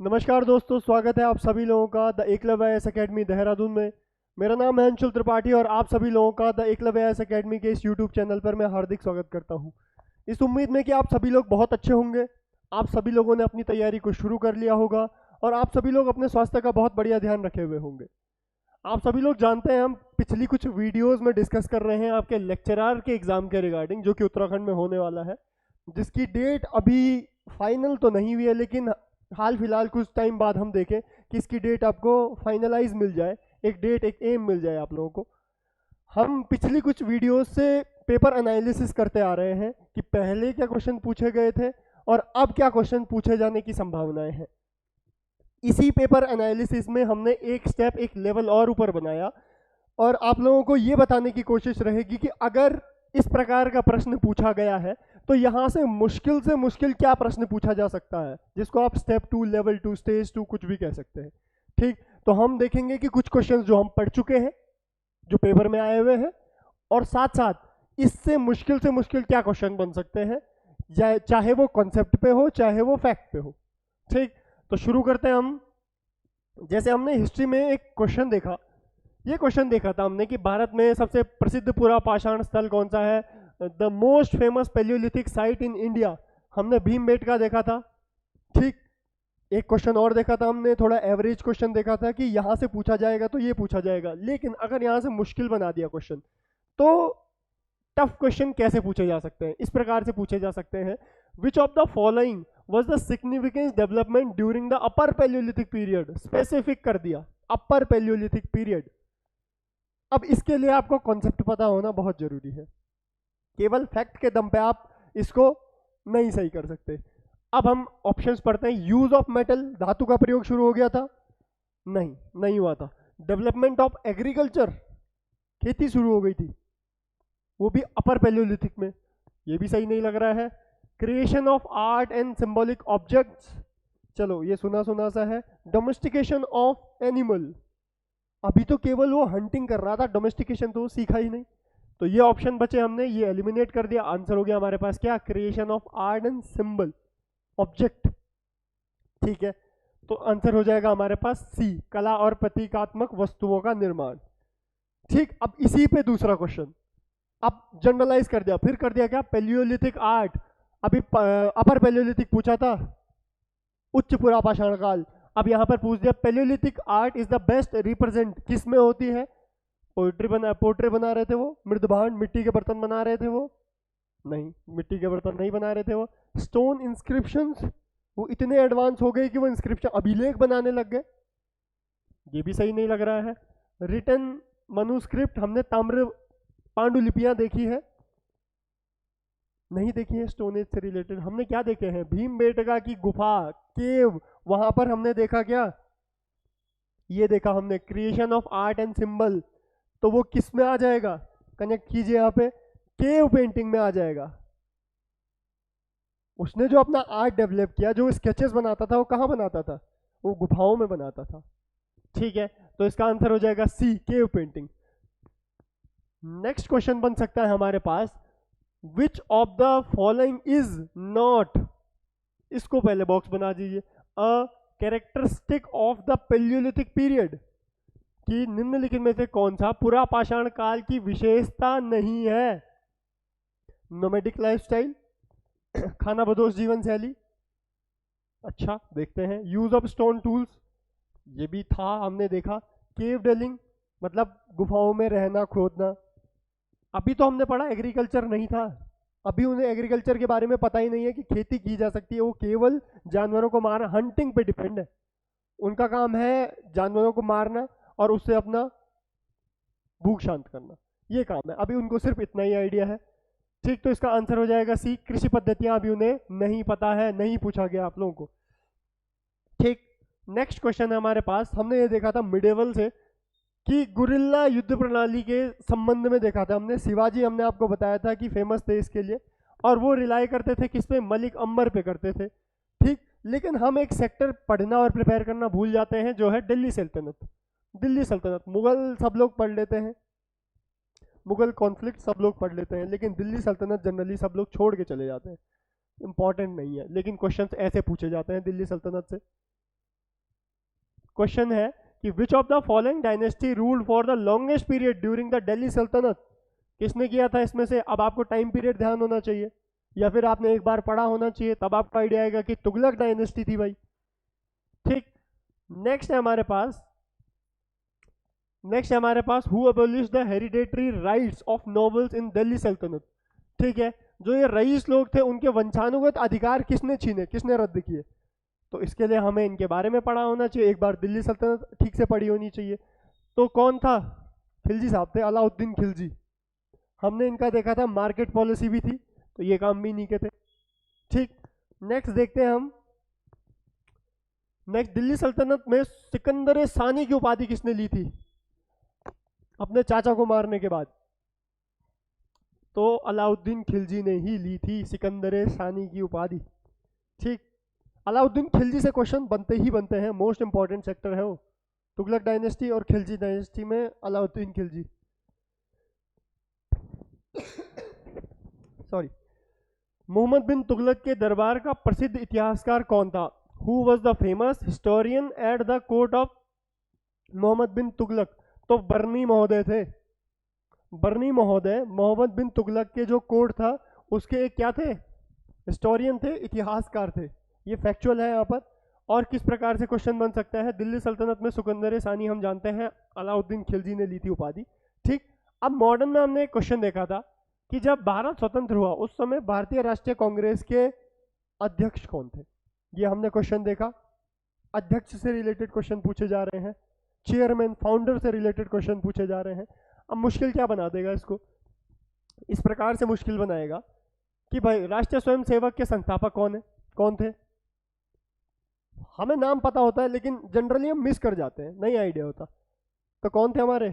नमस्कार दोस्तों, स्वागत है आप सभी लोगों का the Eklavya IAS academy Dehradun में। मेरा नाम है अंशुल त्रिपाठी और आप सभी लोगों का द एकलव्य आईएएस एकेडमी के इस यूट्यूब चैनल पर मैं हार्दिक स्वागत करता हूं। इस उम्मीद में कि आप सभी लोग बहुत अच्छे होंगे। आप सभी लोगों ने अपनी तैयारी को शुरू कर लिया होगा और आप सभी लोग अपने स्वास्थ्य का बहुत बढ़िया ध्यान रखे हुए होंगे। आप सभी लोग जानते हैं, हम पिछली कुछ वीडियोज़ में डिस्कस कर रहे हैं आपके लेक्चरार के एग्ज़ाम के रिगार्डिंग, जो कि उत्तराखंड में होने वाला है, जिसकी डेट अभी फाइनल तो नहीं हुई है, लेकिन हाल फिलहाल कुछ टाइम बाद हम देखें कि इसकी डेट आपको फाइनलाइज मिल जाए, एक डेट, एक एम मिल जाए आप लोगों को। हम पिछली कुछ वीडियोस से पेपर एनालिसिस करते आ रहे हैं कि पहले क्या क्वेश्चन पूछे गए थे और अब क्या क्वेश्चन पूछे जाने की संभावनाएं हैं। इसी पेपर एनालिसिस में हमने एक स्टेप, एक लेवल और ऊपर बनाया और आप लोगों को ये बताने की कोशिश रहेगी कि अगर इस प्रकार का प्रश्न पूछा गया है तो यहाँ से मुश्किल क्या प्रश्न पूछा जा सकता है, जिसको आप स्टेप 2, लेवल 2, स्टेज 2 कुछ भी कह सकते हैं। ठीक, तो हम देखेंगे कि कुछ क्वेश्चंस जो हम पढ़ चुके हैं, जो पेपर में आए हुए हैं, और साथ साथ इससे मुश्किल क्या क्वेश्चन बन सकते हैं, चाहे वो कॉन्सेप्ट पे हो, चाहे वो फैक्ट पे हो। ठीक, तो शुरू करते हैं हम। जैसे हमने हिस्ट्री में एक क्वेश्चन देखा, ये क्वेश्चन देखा था हमने कि भारत में सबसे प्रसिद्ध पूरा पाषाण स्थल कौन सा है, the most famous palaeolithic site in India. हमने भीमबेटका देखा था। ठीक, एक क्वेश्चन और देखा था हमने, थोड़ा एवरेज क्वेश्चन देखा था कि यहाँ से पूछा जाएगा तो ये पूछा जाएगा, लेकिन अगर यहाँ से मुश्किल बना दिया क्वेश्चन तो टफ क्वेश्चन कैसे पूछे जा सकते हैं, इस प्रकार से पूछे जा सकते हैं। Which of the following was the significance development during the upper palaeolithic period. Specific कर दिया, अपर पेलियोलिथिक पीरियड। अब इसके लिए आपको कॉन्सेप्ट पता होना बहुत जरूरी है, केवल फैक्ट के दम पे आप इसको नहीं सही कर सकते। अब हम ऑप्शंस पढ़ते हैं। यूज ऑफ मेटल, धातु का प्रयोग शुरू हो गया था? नहीं हुआ था। डेवलपमेंट ऑफ एग्रीकल्चर, खेती शुरू हो गई थी, वो भी अपर पेलियोलिथिक में, ये भी सही नहीं लग रहा है। Creation of art and symbolic objects, चलो ये सुना सुना सा है। डोमेस्टिकेशन ऑफ एनिमल, अभी तो केवल वो हंटिंग कर रहा था, डोमेस्टिकेशन तो वो सीखा ही नहीं। तो ये ऑप्शन बचे, हमने ये एलिमिनेट कर दिया। आंसर हो गया हमारे पास क्या? Creation of art and symbol object. ठीक है, तो आंसर हो जाएगा हमारे पास सी, कला और प्रतीकात्मक वस्तुओं का निर्माण। ठीक, अब इसी पे दूसरा क्वेश्चन, अब जनरलाइज कर दिया, फिर कर दिया क्या? Palaeolithic art. अभी अपर पेलियोलिथिक पूछा था, उच्च पुरा पाषाण काल। अब यहां पर पूछ दिया palaeolithic art is the best represent किस में होती है? पोर्ट्रे बना रहे थे वो, मृदभांड, मिट्टी के बर्तन बना रहे थे वो? नहीं, मिट्टी के बर्तन नहीं बना रहे थे वो। स्टोन इंस्क्रिप्शंस, वो इतने एडवांस हो गए कि वो इंस्क्रिप्शन, अभिलेख बनाने लग गए, ये भी सही नहीं लग रहा है। रिटन मनुस्क्रिप्ट, हमने ताम्र पांडुलिपियां देखी है? नहीं देखी है। स्टोन एज से रिलेटेड हमने क्या देखे हैं? भीमबेटका की गुफा, केव, वहां पर हमने देखा क्या? ये देखा हमने, creation of art and symbol. तो वो किस में आ जाएगा? कनेक्ट कीजिए यहाँ पे, केव पेंटिंग में आ जाएगा। उसने जो अपना आर्ट डेवलप किया, जो स्केचेस बनाता था, वो कहाँ बनाता था? वो गुफाओं में बनाता था। ठीक है, तो इसका आंसर हो जाएगा C, cave painting. Next question बन सकता है हमारे पास, which of the following is not, इसको पहले बॉक्स बना दीजिए, a characteristic of the palaeolithic period, कि निम्नलिखित में से कौन सा पुरा पाषाण काल की विशेषता नहीं है? नोमैडिक लाइफस्टाइल, खानाबदोश जीवन शैली, अच्छा देखते हैं। यूज ऑफ स्टोन टूल्स, ये भी था, हमने देखा। केव डेलिंग, मतलब गुफाओं में रहना, खोदना। अभी तो हमने पढ़ा एग्रीकल्चर नहीं था, अभी उन्हें एग्रीकल्चर के बारे में पता ही नहीं है कि खेती की जा सकती है, वो केवल जानवरों को मारना, हंटिंग पे डिपेंड है। उनका काम है जानवरों को मारना और उससे अपना भूख शांत करना, ये काम है। अभी उनको सिर्फ इतना ही आइडिया है। ठीक, तो इसका आंसर हो जाएगा सी, कृषि पद्धतियां अभी उन्हें नहीं पता है, नहीं पूछा गया आप लोगों को। ठीक, नेक्स्ट क्वेश्चन है हमारे पास, हमने ये देखा था मिडेवल से कि गुरिल्ला युद्ध प्रणाली के संबंध में देखा था हमने। शिवाजी, हमने आपको बताया था कि फेमस थे इसके लिए, और वो रिलाई करते थे किस पे? मलिक अंबर पे करते थे। ठीक, लेकिन हम एक सेक्टर पढ़ना और प्रिपेयर करना भूल जाते हैं, जो है दिल्ली सल्तनत। दिल्ली सल्तनत, मुगल सब लोग पढ़ लेते हैं, मुगल कॉन्फ्लिक्ट सब लोग पढ़ लेते हैं, लेकिन दिल्ली सल्तनत जनरली सब लोग छोड़ के चले जाते हैं, इंपॉर्टेंट नहीं है, लेकिन क्वेश्चंस ऐसे पूछे जाते हैं दिल्ली सल्तनत से। क्वेश्चन है कि विच of the following dynasty ruled for the longest period during the Delhi सल्तनत, किसने किया था इसमें से। अब आपको टाइम पीरियड ध्यान होना चाहिए या फिर आपने एक बार पढ़ा होना चाहिए, तब आपको आइडिया आएगा कि तुगलक डायनेस्टी थी भाई। ठीक, नेक्स्ट है हमारे पास who abolish the hereditary rights of nobles in Delhi सल्तनत। ठीक है, जो ये रईस लोग थे उनके वंशानुगत अधिकार किसने छीने, किसने रद्द किए, तो इसके लिए हमें इनके बारे में पढ़ा होना चाहिए, एक बार दिल्ली सल्तनत ठीक से पढ़ी होनी चाहिए। तो कौन था, खिलजी साहब थे, अलाउद्दीन खिलजी। हमने इनका देखा था मार्केट पॉलिसी भी थी, तो ये काम भी नहीं के थे। ठीक, नेक्स्ट देखते हैं हम। नेक्स्ट, दिल्ली सल्तनत में सिकंदर सानी की उपाधि किसने ली थी अपने चाचा को मारने के बाद, तो अलाउद्दीन खिलजी ने ही ली थी सिकंदर सानी की उपाधि। ठीक, अलाउद्दीन खिलजी से क्वेश्चन बनते ही बनते हैं, मोस्ट इंपॉर्टेंट सेक्टर है वो, तुगलक डायनेस्टी और खिलजी डायनेस्टी में अलाउद्दीन खिलजी। सॉरी, मोहम्मद बिन तुगलक के दरबार का प्रसिद्ध इतिहासकार कौन था। Who was the famous historian at the court of Mohammad bin Tughlaq, तो बर्नी महोदय थे। बर्नी महोदय मोहम्मद बिन तुगलक के जो कोर्ट था उसके एक क्या थे, हिस्टोरियन थे, इतिहासकार थे। ये फैक्चुअल है यहाँ पर। और किस प्रकार से क्वेश्चन बन सकता है, दिल्ली सल्तनत में सिकंदर सानी हम जानते हैं अलाउद्दीन खिलजी ने ली थी उपाधि। ठीक, अब मॉडर्न में हमने एक क्वेश्चन देखा था कि जब भारत स्वतंत्र हुआ उस समय भारतीय राष्ट्रीय कांग्रेस के अध्यक्ष कौन थे, ये हमने क्वेश्चन देखा। अध्यक्ष से रिलेटेड क्वेश्चन पूछे जा रहे हैं, चेयरमैन फाउंडर से रिलेटेड क्वेश्चन पूछे जा रहे हैं। अब मुश्किल क्या बना देगा इसको, इस प्रकार से मुश्किल बनाएगा कि भाई राष्ट्रीय स्वयंसेवक के संस्थापक कौन थे। हमें नाम पता होता है लेकिन जनरली हम मिस कर जाते हैं, नहीं आइडिया होता। तो कौन थे हमारे,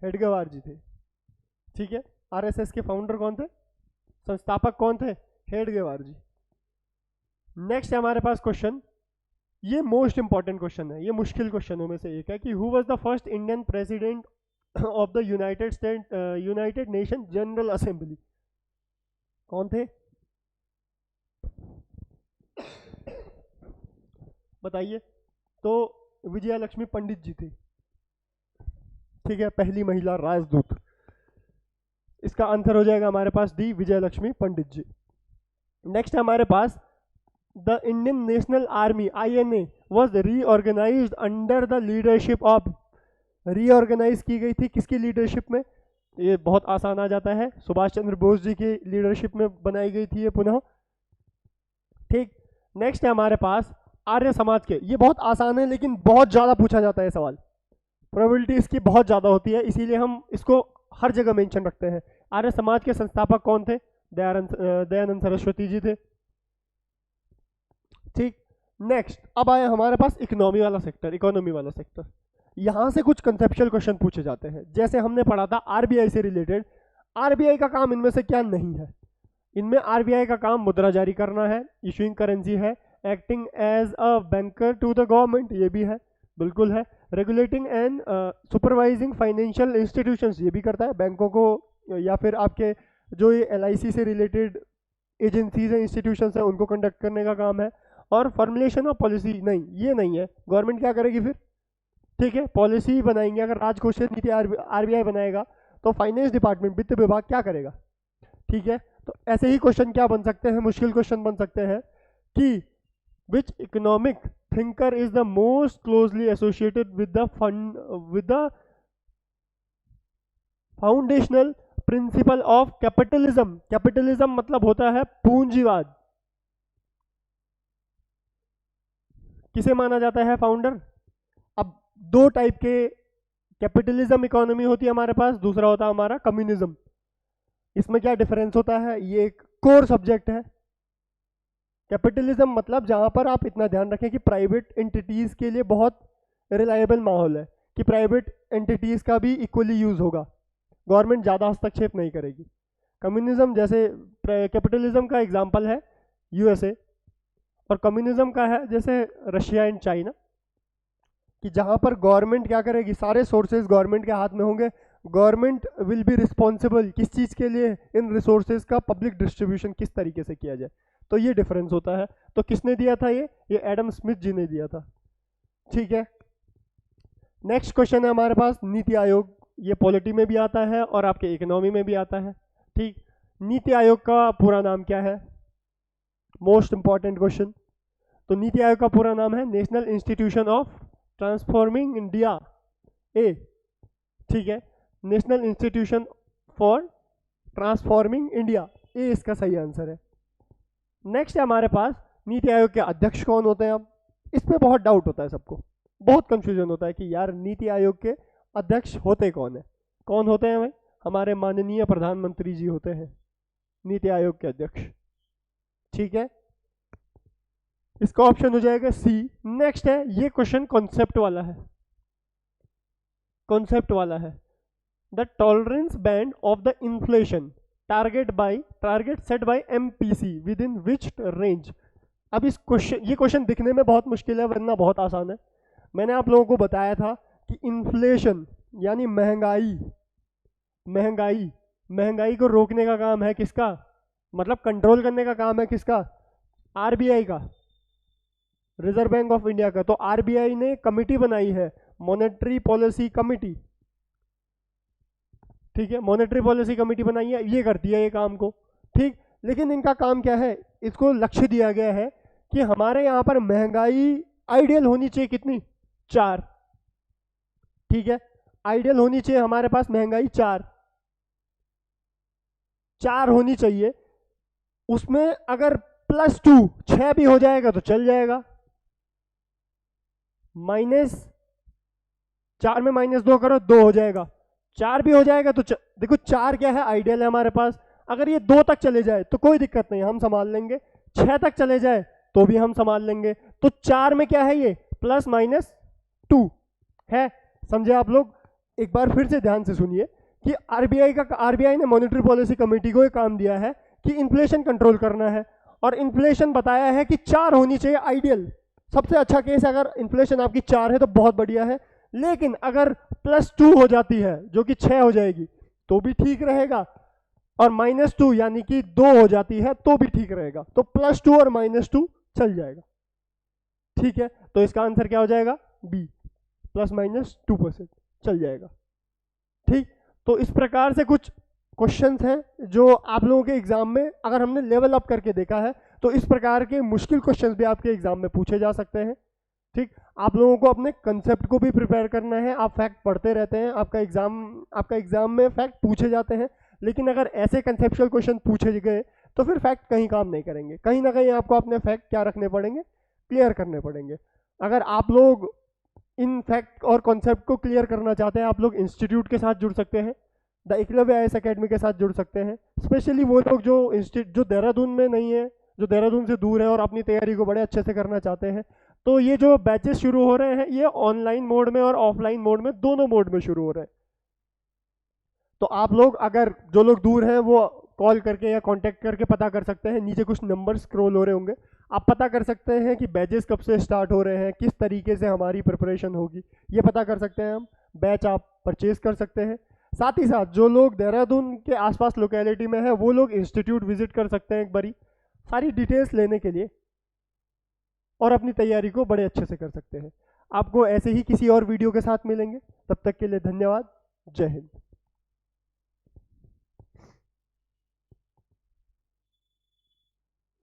हेडगेवार जी थे। ठीक है, आरएसएस के फाउंडर कौन थे, संस्थापक कौन थे, हेडगेवार जी। नेक्स्ट है हमारे पास क्वेश्चन, ये मोस्ट इंपॉर्टेंट क्वेश्चन है, ये मुश्किल क्वेश्चनों में से एक है कि who was the first Indian president of the United nation general assembly, कौन थे बताइए। तो विजया लक्ष्मी पंडित जी थे। ठीक है, पहली महिला राजदूत। इसका आंसर हो जाएगा हमारे पास डी, विजय लक्ष्मी पंडित जी। नेक्स्ट है हमारे पास the Indian National Army INA was reorganised under the leadership of, reorganise की गई थी किसकी लीडरशिप में, ये बहुत आसान आ जाता है, सुभाष चंद्र बोस जी की लीडरशिप में बनाई गई थी ये पुनः। ठीक, नेक्स्ट है हमारे पास आर्य समाज के, ये बहुत आसान है लेकिन बहुत ज़्यादा पूछा जाता है सवाल, प्रोबेबिलिटी इसकी बहुत ज़्यादा होती है, इसीलिए हम इसको हर जगह मेंशन रखते हैं। आर्य समाज के संस्थापक कौन थे, दयानंद सरस्वती जी थे। ठीक, नेक्स्ट अब आया हमारे पास इकोनॉमी वाला सेक्टर। यहाँ से कुछ कंसेप्चुअल क्वेश्चन पूछे जाते हैं, जैसे हमने पढ़ा था RBI से रिलेटेड। RBI का काम इनमें से क्या नहीं है, इनमें RBI का काम मुद्रा जारी करना है, इशूइंग करेंसी है, acting as a banker to the government, ये भी है, बिल्कुल है, regulating and supervising financial institutions, ये भी करता है, बैंकों को या फिर आपके जो ये LIC से रिलेटेड एजेंसीज हैं, इंस्टीट्यूशंस हैं, उनको कंडक्ट करने का काम है। और फॉर्मुलेशन ऑफ पॉलिसी नहीं, ये नहीं है, गवर्नमेंट क्या करेगी फिर, ठीक है, पॉलिसी बनाएंगे। अगर राजकोषीय नीति RBI बनाएगा तो फाइनेंस डिपार्टमेंट, वित्त विभाग क्या करेगा। ठीक है, तो ऐसे ही क्वेश्चन क्या बन सकते हैं, मुश्किल क्वेश्चन बन सकते हैं कि which economic thinker is the most closely associated with the foundational principle of capitalism. Capitalism मतलब होता है पूंजीवाद। किसे माना जाता है फाउंडर। अब दो टाइप के कैपिटलिज्म इकोनॉमी होती है हमारे पास, दूसरा होता है हमारा कम्युनिज्म। इसमें क्या डिफरेंस होता है, ये एक कोर सब्जेक्ट है। कैपिटलिज्म मतलब जहां पर आप इतना ध्यान रखें कि प्राइवेट एंटिटीज के लिए बहुत रिलायबल माहौल है, कि प्राइवेट एंटिटीज का भी इक्वली यूज होगा, गवर्नमेंट ज़्यादा हस्तक्षेप नहीं करेगी। कम्युनिज्म जैसे कैपिटलिज्म का एग्जाम्पल है USA, और कम्युनिज्म का है जैसे रशिया एंड चाइना, कि जहाँ पर गवर्नमेंट क्या करेगी, सारे सोर्सेज गवर्नमेंट के हाथ में होंगे, गवर्नमेंट विल बी रिस्पॉन्सिबल किस चीज़ के लिए, इन रिसोर्सेज का पब्लिक डिस्ट्रीब्यूशन किस तरीके से किया जाए। तो ये डिफरेंस होता है। तो किसने दिया था ये एडम स्मिथ जी ने दिया था। ठीक है, नेक्स्ट क्वेश्चन है हमारे पास नीति आयोग। ये पॉलिटी में भी आता है और आपके इकोनॉमी में भी आता है। ठीक, नीति आयोग का पूरा नाम क्या है? Most important question. तो नीति आयोग का पूरा नाम है national institution of transforming India, A. ठीक है, national institution for transforming India, A इसका सही आंसर है। नेक्स्ट है हमारे पास नीति आयोग के अध्यक्ष कौन होते हैं। अब इस पे बहुत डाउट होता है, सबको बहुत कंफ्यूजन होता है कि यार नीति आयोग के अध्यक्ष होते कौन है। कौन होते हैं भाई? हमारे माननीय प्रधानमंत्री जी होते हैं नीति आयोग के अध्यक्ष। ठीक है, इसका ऑप्शन हो जाएगा सी। नेक्स्ट है, ये क्वेश्चन कॉन्सेप्ट वाला है, कॉन्सेप्ट वाला है। The tolerance band of the inflation target set by MPC with in which range. अब इस क्वेश्चन, ये क्वेश्चन दिखने में बहुत मुश्किल है वरना बहुत आसान है। मैंने आप लोगों को बताया था कि इन्फ्लेशन यानी महंगाई, महंगाई महंगाई को रोकने का काम है किसका? मतलब कंट्रोल करने का काम है किसका? आरबीआई का, रिजर्व बैंक ऑफ इंडिया का। तो आरबीआई ने कमिटी बनाई है, मॉनेटरी पॉलिसी कमिटी। ठीक है, मॉनेटरी पॉलिसी कमिटी बनाई है, ये करती है ये काम को। ठीक, लेकिन इनका काम क्या है? इसको लक्ष्य दिया गया है कि हमारे यहाँ पर महंगाई आइडियल होनी चाहिए कितनी? 4। ठीक है, आइडियल होनी चाहिए हमारे पास महंगाई 4 होनी चाहिए। उसमें अगर +2 6 भी हो जाएगा तो चल जाएगा। -4 में -2 करो 2 हो जाएगा। 4 भी हो जाएगा तो देखो 4 क्या है? आइडियल है हमारे पास। अगर ये 2 तक चले जाए तो कोई दिक्कत नहीं, हम संभाल लेंगे। 6 तक चले जाए तो भी हम संभाल लेंगे। तो 4 में क्या है? ये +-2 है। समझे आप लोग? एक बार फिर से ध्यान से सुनिए कि आरबीआई ने मॉनेटरी पॉलिसी कमेटी को एक काम दिया है कि इन्फ्लेशन कंट्रोल करना है, और इन्फ्लेशन बताया है कि 4 होनी चाहिए आइडियल। सबसे अच्छा केस अगर इन्फ्लेशन आपकी 4 है तो बहुत बढ़िया है, लेकिन अगर +2 हो जाती है जो कि 6 हो जाएगी तो भी ठीक रहेगा, और -2 यानी कि 2 हो जाती है तो भी ठीक रहेगा। तो +2 और -2 चल जाएगा। ठीक है, तो इसका आंसर क्या हो जाएगा? बी, +-2% चल जाएगा। ठीक, तो इस प्रकार से कुछ क्वेश्चंस हैं जो आप लोगों के एग्जाम में, अगर हमने लेवल अप करके देखा है तो इस प्रकार के मुश्किल क्वेश्चंस भी आपके एग्जाम में पूछे जा सकते हैं। ठीक, आप लोगों को अपने कंसेप्ट को भी प्रिपेयर करना है। आप फैक्ट पढ़ते रहते हैं, आपका एग्जाम में फैक्ट पूछे जाते हैं, लेकिन अगर ऐसे कंसेप्चुअल क्वेश्चन पूछे गए तो फिर फैक्ट कहीं काम नहीं करेंगे। कहीं ना कहीं आपको अपने फैक्ट क्या रखने पड़ेंगे? क्लियर करने पड़ेंगे। अगर आप लोग इन फैक्ट और कॉन्सेप्ट को क्लियर करना चाहते हैं, आप लोग इंस्टीट्यूट के साथ जुड़ सकते हैं, द एकलव्य आईएएस एकेडमी के साथ जुड़ सकते हैं। स्पेशली वो लोग जो देहरादून में नहीं है, जो देहरादून से दूर है और अपनी तैयारी को बड़े अच्छे से करना चाहते हैं, तो ये जो बैचेस शुरू हो रहे हैं ये ऑनलाइन मोड में और ऑफलाइन मोड में, दोनों मोड में शुरू हो रहे हैं। तो आप लोग, अगर जो लोग दूर हैं वो कॉल करके या कांटेक्ट करके पता कर सकते हैं। नीचे कुछ नंबर स्क्रॉल हो रहे होंगे, आप पता कर सकते हैं कि बैचेस कब से स्टार्ट हो रहे हैं, किस तरीके से हमारी प्रिपरेशन होगी, ये पता कर सकते हैं हम। बैच आप परचेज कर सकते हैं। साथ ही साथ जो लोग देहरादून के आसपास लोकेलिटी में है वो लोग इंस्टीट्यूट विजिट कर सकते हैं एक बारी, सारी डिटेल्स लेने के लिए, और अपनी तैयारी को बड़े अच्छे से कर सकते हैं। आपको ऐसे ही किसी और वीडियो के साथ मिलेंगे, तब तक के लिए धन्यवाद। जय हिंद।